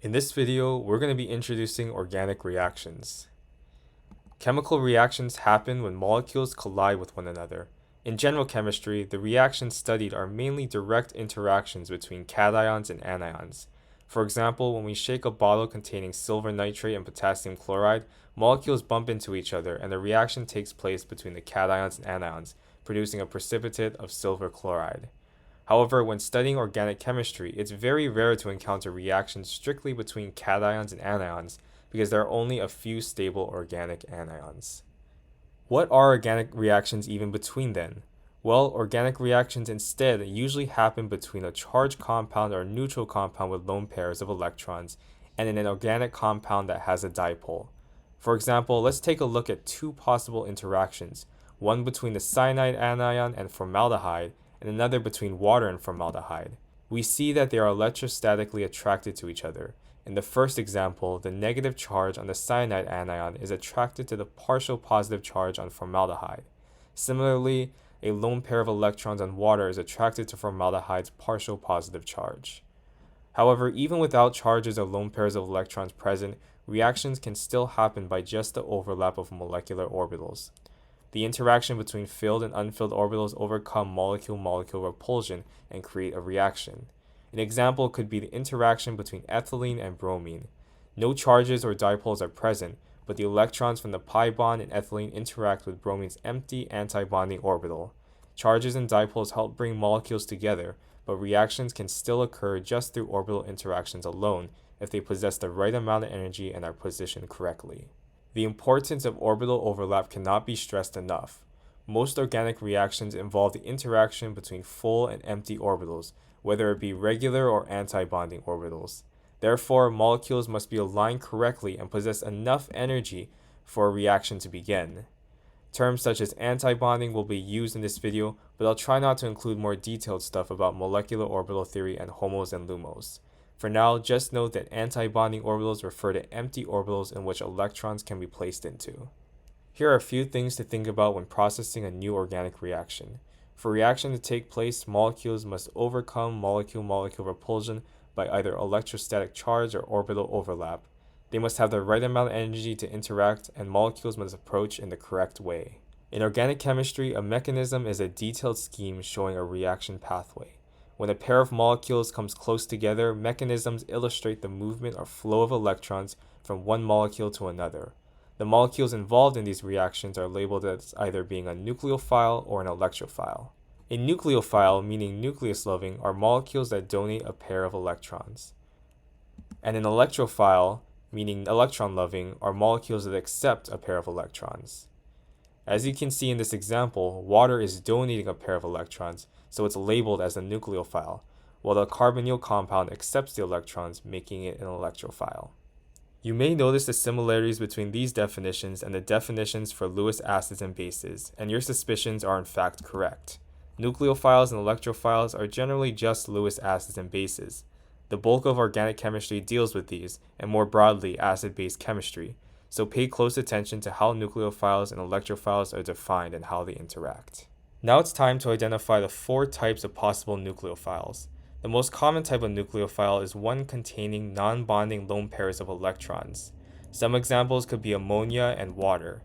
In this video, we're going to be introducing organic reactions. Chemical reactions happen when molecules collide with one another. In general chemistry, the reactions studied are mainly direct interactions between cations and anions. For example, when we shake a bottle containing silver nitrate and potassium chloride, molecules bump into each other and the reaction takes place between the cations and anions, producing a precipitate of silver chloride. However, when studying organic chemistry, it's very rare to encounter reactions strictly between cations and anions because there are only a few stable organic anions. What are organic reactions even between then? Well, organic reactions instead usually happen between a charged compound or a neutral compound with lone pairs of electrons and an organic compound that has a dipole. For example, let's take a look at two possible interactions, one between the cyanide anion and formaldehyde, and another between water and formaldehyde. We see that they are electrostatically attracted to each other. In the first example, the negative charge on the cyanide anion is attracted to the partial positive charge on formaldehyde. Similarly, a lone pair of electrons on water is attracted to formaldehyde's partial positive charge. However, even without charges or lone pairs of electrons present, reactions can still happen by just the overlap of molecular orbitals. The interaction between filled and unfilled orbitals overcome molecule-molecule repulsion and create a reaction. An example could be the interaction between ethylene and bromine. No charges or dipoles are present, but the electrons from the pi bond in ethylene interact with bromine's empty anti-bonding orbital. Charges and dipoles help bring molecules together, but reactions can still occur just through orbital interactions alone if they possess the right amount of energy and are positioned correctly. The importance of orbital overlap cannot be stressed enough. Most organic reactions involve the interaction between full and empty orbitals, whether it be regular or anti-bonding orbitals. Therefore, molecules must be aligned correctly and possess enough energy for a reaction to begin. Terms such as anti-bonding will be used in this video, but I'll try not to include more detailed stuff about molecular orbital theory and HOMOs and LUMOs. For now, just note that anti-bonding orbitals refer to empty orbitals in which electrons can be placed into. Here are a few things to think about when processing a new organic reaction. For a reaction to take place, molecules must overcome molecule-molecule repulsion by either electrostatic charge or orbital overlap. They must have the right amount of energy to interact, and molecules must approach in the correct way. In organic chemistry, a mechanism is a detailed scheme showing a reaction pathway. When a pair of molecules comes close together, mechanisms illustrate the movement or flow of electrons from one molecule to another. The molecules involved in these reactions are labeled as either being a nucleophile or an electrophile. A nucleophile, meaning nucleus-loving, are molecules that donate a pair of electrons. And an electrophile, meaning electron-loving, are molecules that accept a pair of electrons. As you can see in this example, water is donating a pair of electrons, so it's labeled as a nucleophile, while the carbonyl compound accepts the electrons, making it an electrophile. You may notice the similarities between these definitions and the definitions for Lewis acids and bases, and your suspicions are in fact correct. Nucleophiles and electrophiles are generally just Lewis acids and bases. The bulk of organic chemistry deals with these, and more broadly, acid-base chemistry, so pay close attention to how nucleophiles and electrophiles are defined and how they interact. Now it's time to identify the four types of possible nucleophiles. The most common type of nucleophile is one containing non-bonding lone pairs of electrons. Some examples could be ammonia and water.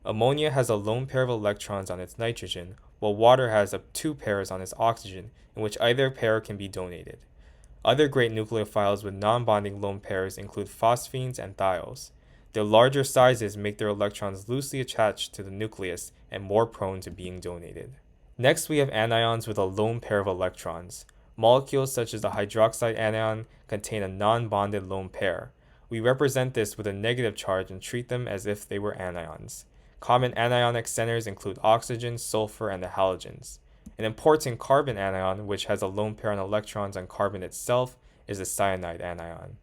Ammonia has a lone pair of electrons on its nitrogen, while water has two pairs on its oxygen, in which either pair can be donated. Other great nucleophiles with non-bonding lone pairs include phosphines and thiols. Their larger sizes make their electrons loosely attached to the nucleus and more prone to being donated. Next, we have anions with a lone pair of electrons. Molecules such as the hydroxide anion contain a non-bonded lone pair. We represent this with a negative charge and treat them as if they were anions. Common anionic centers include oxygen, sulfur, and the halogens. An important carbon anion, which has a lone pair of electrons on carbon itself, is the cyanide anion.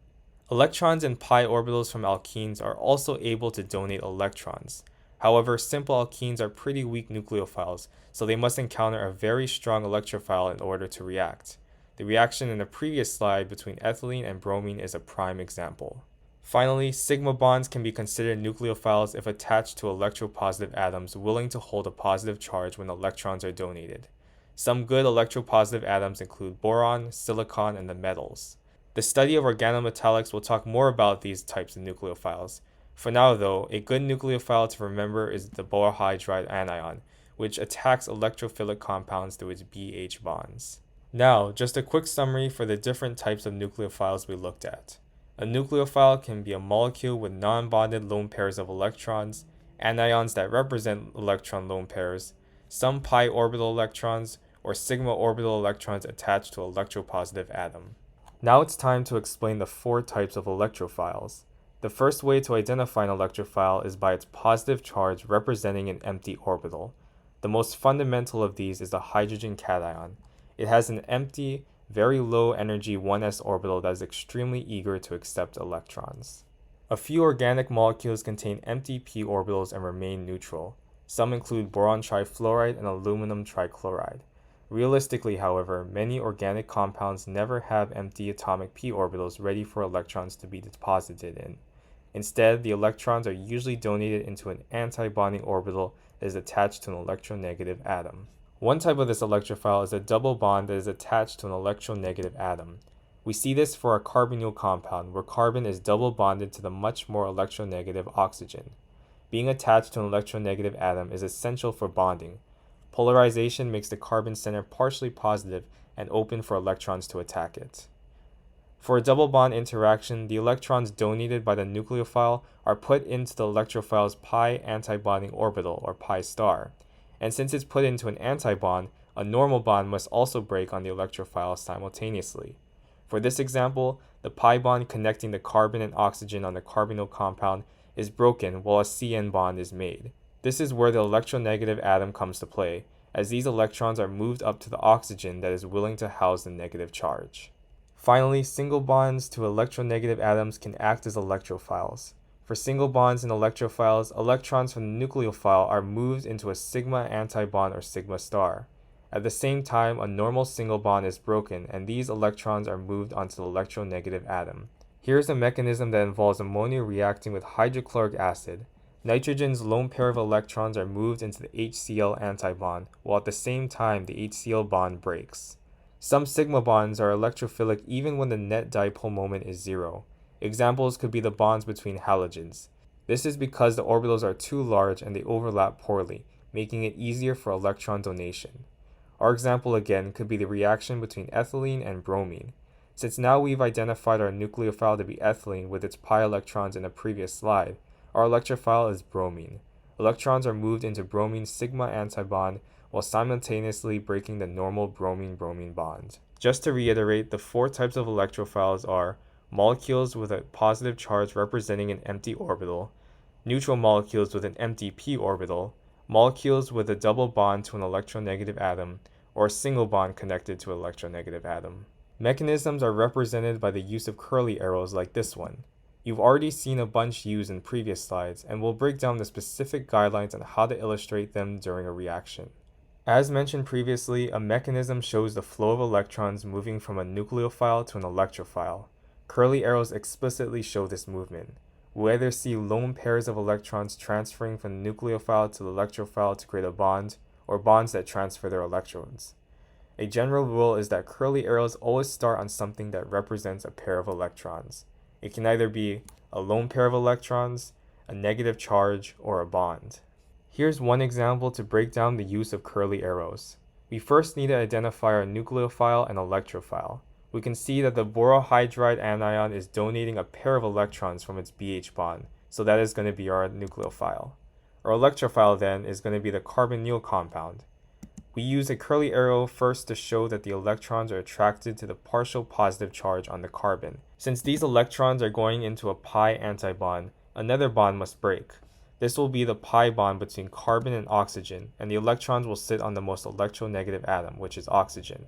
Electrons in pi orbitals from alkenes are also able to donate electrons. However, simple alkenes are pretty weak nucleophiles, so they must encounter a very strong electrophile in order to react. The reaction in the previous slide between ethylene and bromine is a prime example. Finally, sigma bonds can be considered nucleophiles if attached to electropositive atoms willing to hold a positive charge when electrons are donated. Some good electropositive atoms include boron, silicon, and the metals. The study of organometallics will talk more about these types of nucleophiles. For now, though, a good nucleophile to remember is the borohydride anion, which attacks electrophilic compounds through its BH bonds. Now, just a quick summary for the different types of nucleophiles we looked at. A nucleophile can be a molecule with non-bonded lone pairs of electrons, anions that represent electron lone pairs, some pi orbital electrons, or sigma orbital electrons attached to an electropositive atom. Now it's time to explain the four types of electrophiles. The first way to identify an electrophile is by its positive charge representing an empty orbital. The most fundamental of these is the hydrogen cation. It has an empty, very low energy 1s orbital that is extremely eager to accept electrons. A few organic molecules contain empty p orbitals and remain neutral. Some include boron trifluoride and aluminum trichloride. Realistically, however, many organic compounds never have empty atomic p orbitals ready for electrons to be deposited in. Instead, the electrons are usually donated into an antibonding orbital that is attached to an electronegative atom. One type of this electrophile is a double bond that is attached to an electronegative atom. We see this for a carbonyl compound, where carbon is double bonded to the much more electronegative oxygen. Being attached to an electronegative atom is essential for bonding. Polarization makes the carbon center partially positive and open for electrons to attack it. For a double bond interaction, the electrons donated by the nucleophile are put into the electrophile's pi antibonding orbital, or pi star. And since it's put into an antibond, a normal bond must also break on the electrophile simultaneously. For this example, the pi bond connecting the carbon and oxygen on the carbonyl compound is broken while a CN bond is made. This is where the electronegative atom comes to play, as these electrons are moved up to the oxygen that is willing to house the negative charge. Finally, single bonds to electronegative atoms can act as electrophiles. For single bonds in electrophiles, electrons from the nucleophile are moved into a sigma antibond or sigma star. At the same time, a normal single bond is broken and these electrons are moved onto the electronegative atom. Here's a mechanism that involves ammonia reacting with hydrochloric acid. Nitrogen's lone pair of electrons are moved into the HCl antibond, while at the same time the HCl bond breaks. Some sigma bonds are electrophilic even when the net dipole moment is zero. Examples could be the bonds between halogens. This is because the orbitals are too large and they overlap poorly, making it easier for electron donation. Our example again could be the reaction between ethylene and bromine. Since now we've identified our nucleophile to be ethylene with its pi electrons in a previous slide, our electrophile is bromine. Electrons are moved into bromine's sigma antibond while simultaneously breaking the normal bromine-bromine bond. Just to reiterate, the four types of electrophiles are molecules with a positive charge representing an empty orbital, neutral molecules with an empty p orbital, molecules with a double bond to an electronegative atom, or a single bond connected to an electronegative atom. Mechanisms are represented by the use of curly arrows like this one. You've already seen a bunch used in previous slides, and we'll break down the specific guidelines on how to illustrate them during a reaction. As mentioned previously, a mechanism shows the flow of electrons moving from a nucleophile to an electrophile. Curly arrows explicitly show this movement. We'll either see lone pairs of electrons transferring from the nucleophile to the electrophile to create a bond, or bonds that transfer their electrons. A general rule is that curly arrows always start on something that represents a pair of electrons. It can either be a lone pair of electrons, a negative charge, or a bond. Here's one example to break down the use of curly arrows. We first need to identify our nucleophile and electrophile. We can see that the borohydride anion is donating a pair of electrons from its BH bond, so that is going to be our nucleophile. Our electrophile then is going to be the carbonyl compound. We use a curly arrow first to show that the electrons are attracted to the partial positive charge on the carbon. Since these electrons are going into a pi antibond, another bond must break. This will be the pi bond between carbon and oxygen, and the electrons will sit on the most electronegative atom, which is oxygen.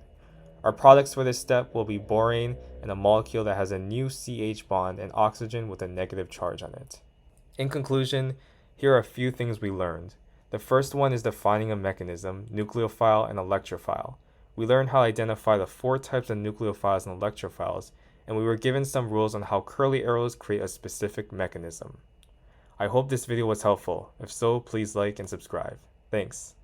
Our products for this step will be borane and a molecule that has a new CH bond and oxygen with a negative charge on it. In conclusion, here are a few things we learned. The first one is defining a mechanism, nucleophile and electrophile. We learned how to identify the four types of nucleophiles and electrophiles, and we were given some rules on how curly arrows create a specific mechanism. I hope this video was helpful. If so, please like and subscribe. Thanks.